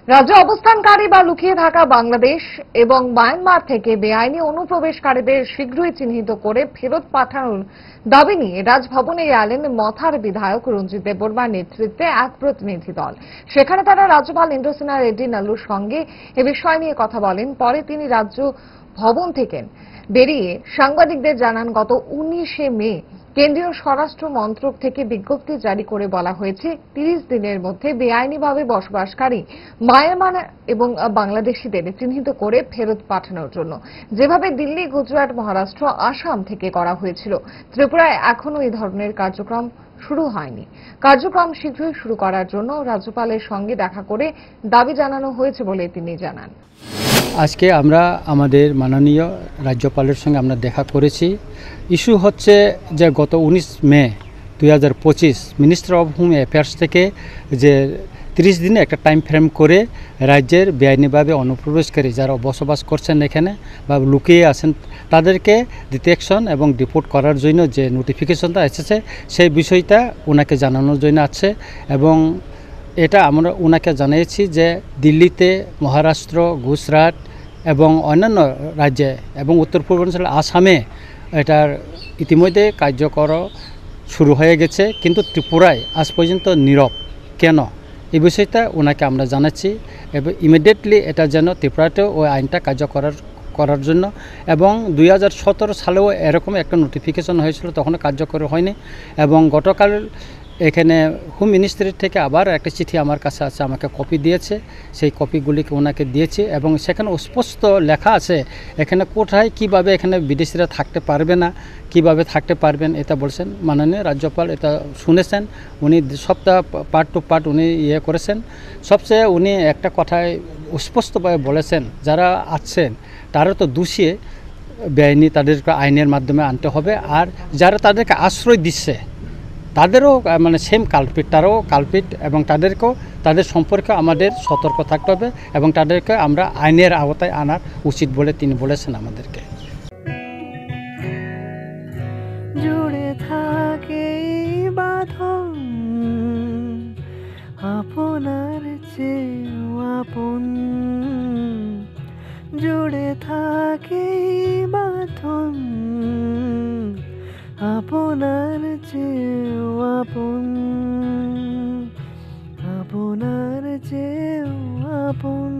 রাজ্যে অবস্থানকারী বা লুকিয়ে থাকা বাংলাদেশ এবং মায়ানমার থেকে বেআইনি অনুপ্রবেশকারীদের শীঘ্রই চিহ্নিত করে ফেরত পাঠানোর দাবি নিয়ে রাজভবনে এলেন মথার বিধায়ক রঞ্জিত দেববর্মার নেতৃত্বে এক প্রতিনিধি দল। সেখানে তারা রাজ্যপাল ইন্দ্রসেনা রেড্ডি নাল্লুর সঙ্গে এ বিষয় নিয়ে কথা বলেন। পরে তিনি রাজ্য ভবন থেকে বেরিয়ে সাংবাদিকদের জানান, গত 19শে মে কেন্দ্রীয় স্বরাষ্ট্র মন্ত্রক থেকে বিজ্ঞপ্তি জারি করে বলা হয়েছে 30 দিনের মধ্যে বেআইনিভাবে বসবাসকারী মায়ানমার এবং বাংলাদেশিদের চিহ্নিত করে ফেরত পাঠানোর জন্য, যেভাবে দিল্লি, গুজরাট, মহারাষ্ট্র, আসাম থেকে করা হয়েছিল। ত্রিপুরায় এখনো এই ধরনের কার্যক্রম শুরু হয়নি। কার্যক্রম শীঘ্রই শুরু করার জন্য রাজ্যপালের সঙ্গে দেখা করে দাবি জানানো হয়েছে বলে তিনি জানান। আজকে আমরা আমাদের মাননীয় রাজ্যপালের সঙ্গে আমরা দেখা করেছি। ইস্যু হচ্ছে যে গত 19 মে 2025 মিনিস্টার অফ হোম অ্যাফেয়ার্স থেকে যে 30 দিনে একটা টাইম ফ্রেম করে রাজ্যের বেআইনিভাবে অনুপ্রবেশকারী যারা বসবাস করছেন এখানে বা লুকিয়ে আছেন তাদেরকে ডিটেকশন এবং ডিপোর্ট করার জন্য যে নোটিফিকেশনটা এসেছে সেই বিষয়টা ওনাকে জানানোর জন্য আছে। এবং এটা আমরা ওনাকে জানিয়েছি যে দিল্লিতে, মহারাষ্ট্র, গুজরাট এবং অন্যান্য রাজ্যে এবং উত্তর পূর্বাঞ্চল আসামে এটার ইতিমধ্যে কার্যকর শুরু হয়ে গেছে, কিন্তু ত্রিপুরায় আজ পর্যন্ত নীরব কেন, এই বিষয়টা ওনাকে আমরা জানাচ্ছি। এবং ইমিডিয়েটলি এটা যেন ত্রিপুরাতেও ওই আইনটা করার জন্য। এবং 2017 সালেও এরকম একটা নোটিফিকেশন হয়েছিল, তখনও কার্যকর হয়নি। এবং গতকাল এখানে হোম মিনিস্ট্রি থেকে আবার একটা চিঠি আমার কাছে আছে, আমাকে কপি দিয়েছে, সেই কপিগুলিকে ওনাকে দিয়েছি। এবং সেখানে স্পষ্ট লেখা আছে এখানে কোথায় কিভাবে এখানে বিদেশিরা থাকতে পারবে না, কিভাবে থাকতে পারবেন, এটা বলছেন। মাননীয় রাজ্যপাল এটা শুনেছেন, উনি সবটা পার্ট টু পার্ট উনি করেছেন। সবচেয়ে উনি একটা কথায় স্পষ্টভাবে বলেছেন, যারা আছেন তারা তো দোষী, বেআইনি তাদেরকে আইনের মাধ্যমে আনতে হবে। আর যারা তাদেরকে আশ্রয় দিচ্ছে তাদেরও মানে সেম কালপিট, তারাও কালপিট, এবং তাদের সম্পর্কে আমাদের সতর্ক থাকতে হবে এবং তাদেরকে আমরা আইনের আওতায় আনার উচিত বলে তিনি বলেছেন আমাদেরকে। জুড়ে থাকে বাঁধন আপনার চেয়েও আপন, জুড়ে থাকে বাঁধন আপনার চেয়েও আপন, আপনার চেয়েও আপন।